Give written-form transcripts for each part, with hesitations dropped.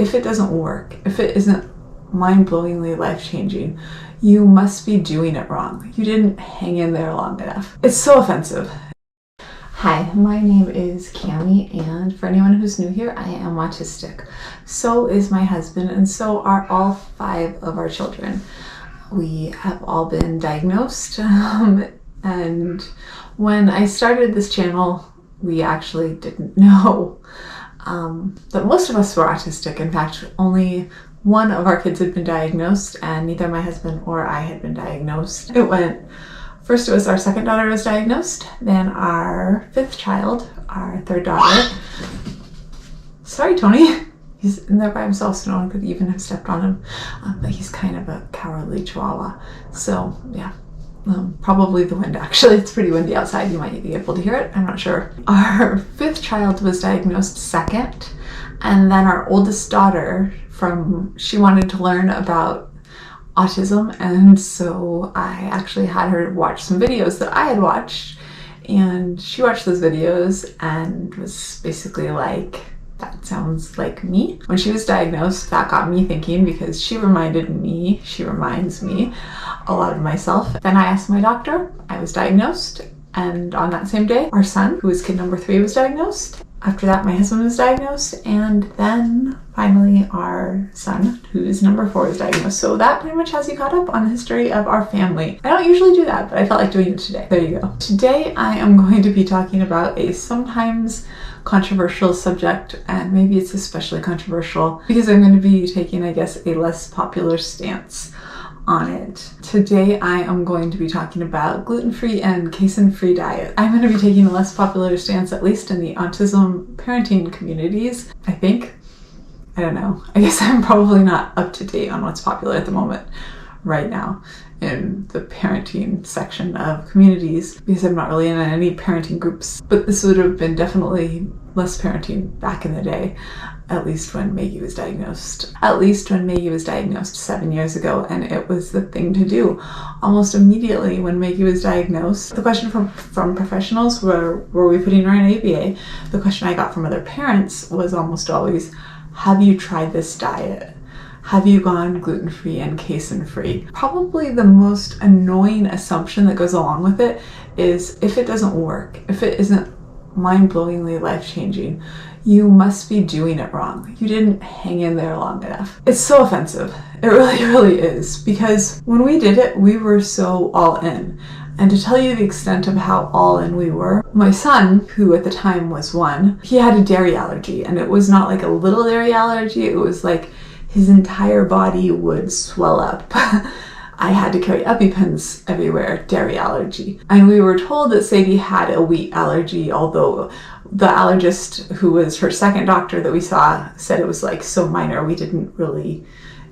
if it doesn't work, if it isn't mind-blowingly life-changing, you must be doing it wrong. You didn't hang in there long enough. It's so offensive. Hi, my name is Cami, and for anyone who's new here, I am autistic. So is my husband, and so are all 5 of our children. We have all been diagnosed, and when I started this channel, we actually didn't know that most of us were autistic. In fact, only one of our kids had been diagnosed, and neither my husband or I had been diagnosed. First it was our second daughter was diagnosed, then our 5th child, our 3rd daughter. Sorry, Tony. He's in there by himself, so no one could even have stepped on him. But he's kind of a cowardly chihuahua. So yeah, probably the wind actually. It's pretty windy outside. You might be able to hear it. I'm not sure. Our 5th child was diagnosed second. And then our oldest daughter, she wanted to learn about autism, and so I actually had her watch some videos that I had watched, and she watched those videos and was basically like, that sounds like me. When she was diagnosed, that got me thinking, because she reminds me a lot of myself. Then I asked my doctor, I was diagnosed, and on that same day, our son, who was kid number 3, was diagnosed. After that, my husband was diagnosed, and then finally our son, who is number 4, was diagnosed. So that pretty much has you caught up on the history of our family. I don't usually do that, but I felt like doing it today. There you go. Today I am going to be talking about a sometimes controversial subject, and maybe it's especially controversial because I'm going to be taking, I guess, a less popular stance on it. Today I am going to be talking about gluten-free and casein-free diet. I'm going to be taking a less popular stance, at least in the autism parenting communities, I think. I don't know. I guess I'm probably not up to date on what's popular at the moment right now in the parenting section of communities, because I'm not really in any parenting groups. But this would have been definitely less parenting back in the day, at least when Maggie was diagnosed. At least when Maggie was diagnosed 7 years ago, and it was the thing to do. Almost immediately when Maggie was diagnosed, the question from professionals were we putting her in ABA? The question I got from other parents was almost always, have you tried this diet? Have you gone gluten-free and casein-free? Probably the most annoying assumption that goes along with it is, if it doesn't work, if it isn't mind-blowingly life-changing, you must be doing it wrong. You didn't hang in there long enough. It's so offensive. It really, really is. Because when we did it, we were so all in. And to tell you the extent of how all in we were, my son, who at the time was 1, he had a dairy allergy. And it was not like a little dairy allergy. It was like his entire body would swell up. I had to carry EpiPens everywhere, dairy allergy. And we were told that Sadie had a wheat allergy, although the allergist, who was her second doctor that we saw, said it was like so minor we didn't really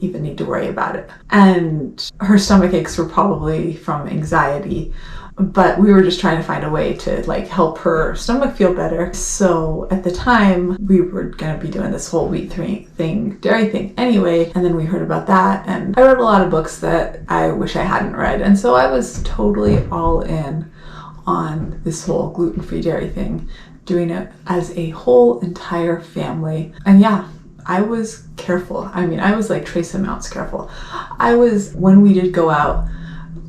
even need to worry about it. And her stomach aches were probably from anxiety, but we were just trying to find a way to like help her stomach feel better. So at the time we were gonna be doing this whole wheat thing, dairy thing anyway, and then we heard about that, and I read a lot of books that I wish I hadn't read, and so I was totally all in on this whole gluten-free dairy thing, doing it as a whole entire family. And yeah, I was careful. I mean, I was like trace amounts careful. I was, when we did go out,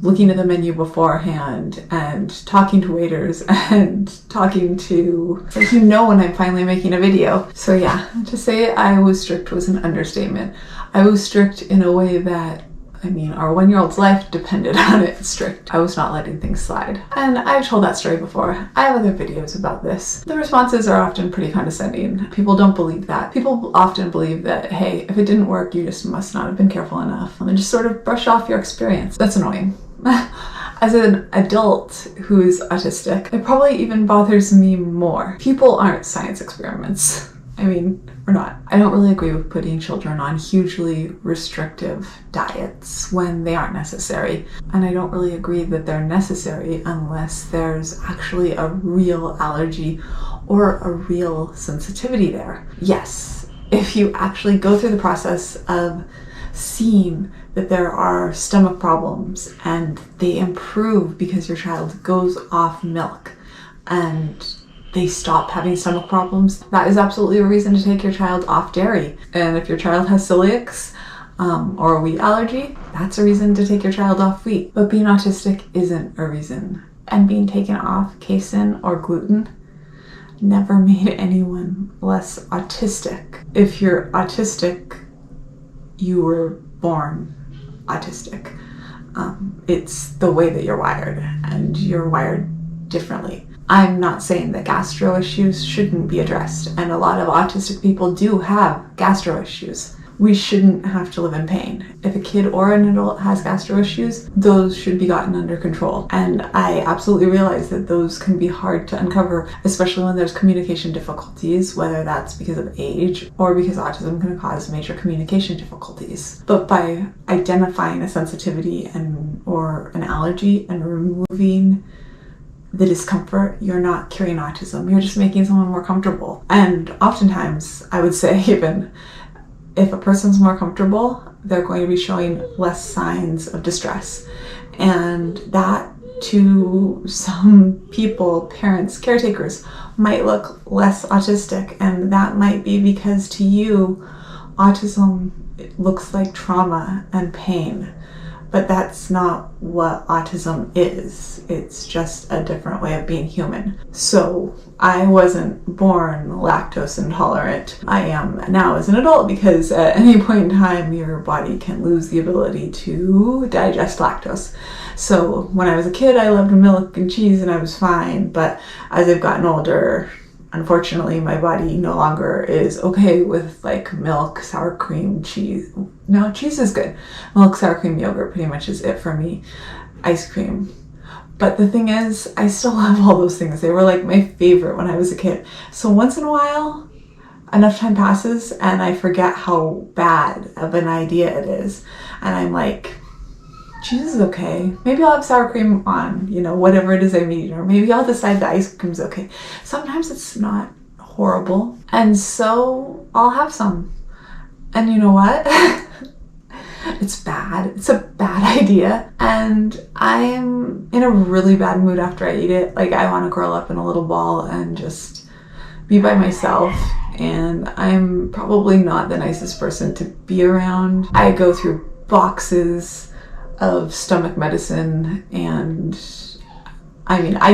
looking at the menu beforehand and talking to waiters and talking to, like, you know, when I'm finally making a video. So yeah, to say I was strict was an understatement. I was strict in a way that, I mean, our 1-year-old's life depended on it strict. I was not letting things slide. And I've told that story before. I have other videos about this. The responses are often pretty condescending. People don't believe that. People often believe that, hey, if it didn't work, you just must not have been careful enough. And just sort of brush off your experience. That's annoying. As an adult who is autistic, it probably even bothers me more. People aren't science experiments. I mean, we're not. I don't really agree with putting children on hugely restrictive diets when they aren't necessary. And I don't really agree that they're necessary unless there's actually a real allergy or a real sensitivity there. Yes, if you actually go through the process of seeing that there are stomach problems and they improve because your child goes off milk and they stop having stomach problems, that is absolutely a reason to take your child off dairy. And if your child has celiacs or a wheat allergy, that's a reason to take your child off wheat. But being autistic isn't a reason. And being taken off casein or gluten never made anyone less autistic. If you're autistic, you were born autistic. It's the way that you're wired, and you're wired differently. I'm not saying that gastro issues shouldn't be addressed, and a lot of autistic people do have gastro issues. We shouldn't have to live in pain. If a kid or an adult has gastro issues, those should be gotten under control. And I absolutely realize that those can be hard to uncover, especially when there's communication difficulties, whether that's because of age or because autism can cause major communication difficulties. But by identifying a sensitivity or an allergy and removing the discomfort, you're not curing autism. You're just making someone more comfortable. And oftentimes, I would say even, if a person's more comfortable, they're going to be showing less signs of distress. And that, to some people, parents, caretakers, might look less autistic. And that might be because to you, autism looks like trauma and pain. But that's not what autism is. It's just a different way of being human. So I wasn't born lactose intolerant. I am now as an adult, because at any point in time your body can lose the ability to digest lactose. So when I was a kid, I loved milk and cheese and I was fine. But as I've gotten older, unfortunately, my body no longer is okay with like milk, sour cream, cheese. No, cheese is good. Milk, sour cream, yogurt pretty much is it for me. Ice cream. But the thing is, I still love all those things. They were like my favorite when I was a kid. So once in a while, enough time passes and I forget how bad of an idea it is. And I'm like, cheese is okay. Maybe I'll have sour cream on, whatever it is I'm eating. Or maybe I'll decide the ice cream's okay. Sometimes it's not horrible. And so I'll have some. And you know what? It's bad. It's a bad idea. And I'm in a really bad mood after I eat it. Like, I want to curl up in a little ball and just be by myself. And I'm probably not the nicest person to be around. I go through boxes of stomach medicine, and I mean, I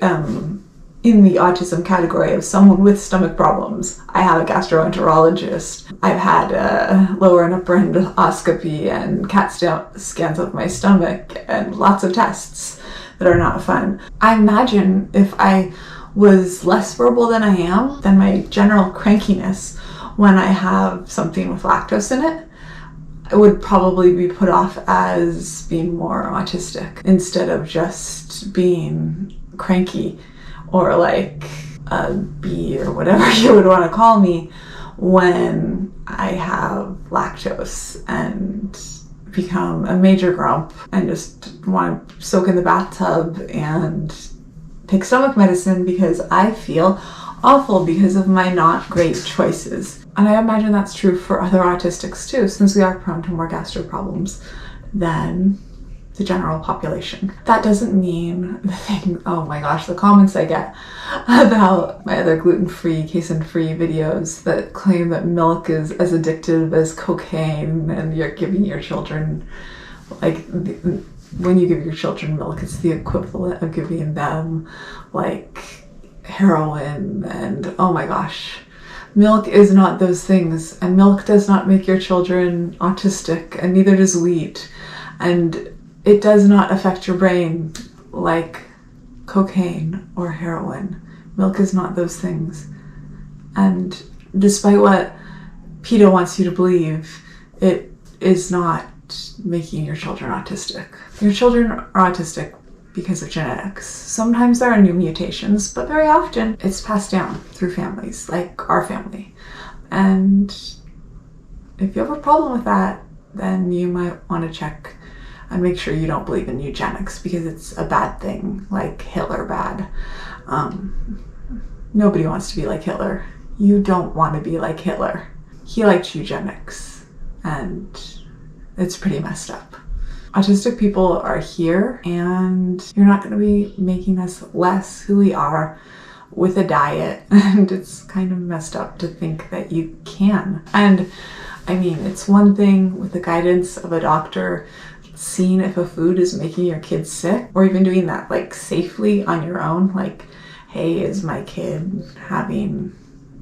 am in the autism category of someone with stomach problems. I have a gastroenterologist. I've had a lower and upper endoscopy and CAT scans of my stomach and lots of tests that are not fun. I imagine if I was less verbal than I am, then my general crankiness when I have something with lactose in it, I would probably be put off as being more autistic instead of just being cranky or like a bee or whatever you would want to call me when I have lactose and become a major grump and just want to soak in the bathtub and take stomach medicine because I feel awful because of my not great choices. And I imagine that's true for other autistics too, since we are prone to more gastro problems than the general population. That doesn't mean oh my gosh, the comments I get about my other gluten-free, casein-free videos that claim that milk is as addictive as cocaine and you're giving your children, like, when you give your children milk, it's the equivalent of giving them like heroin, and oh my gosh. Milk is not those things, and milk does not make your children autistic, and neither does wheat, and it does not affect your brain like cocaine or heroin. Milk is not those things. And despite what PETA wants you to believe, it is not making your children autistic. Your children are autistic because of genetics. Sometimes there are new mutations, but very often it's passed down through families, like our family. And if you have a problem with that, then you might want to check and make sure you don't believe in eugenics, because it's a bad thing, like Hitler bad. Nobody wants to be like Hitler. You don't want to be like Hitler. He liked eugenics, and it's pretty messed up. Autistic people are here, and you're not going to be making us less who we are with a diet, and it's kind of messed up to think that you can. And I mean, it's one thing with the guidance of a doctor seeing if a food is making your kid sick, or even doing that like safely on your own, like, hey, is my kid having,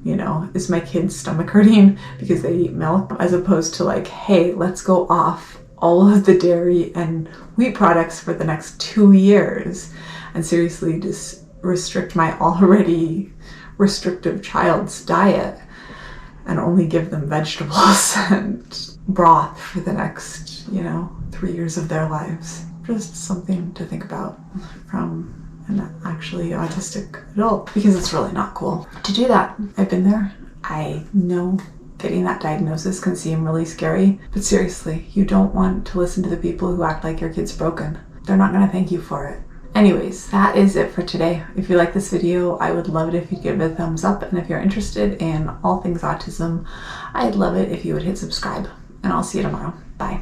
is my kid's stomach hurting because they eat milk, as opposed to like, hey, let's go off all of the dairy and wheat products for the next 2 years and seriously just restrict my already restrictive child's diet and only give them vegetables and broth for the next, 3 years of their lives. Just something to think about from an actually autistic adult, because it's really not cool to do that. I've been there. I know getting that diagnosis can seem really scary, but seriously, you don't want to listen to the people who act like your kid's broken. They're not going to thank you for it. Anyways, that is it for today. If you like this video, I would love it if you'd give it a thumbs up, and if you're interested in all things autism, I'd love it if you would hit subscribe, and I'll see you tomorrow. Bye.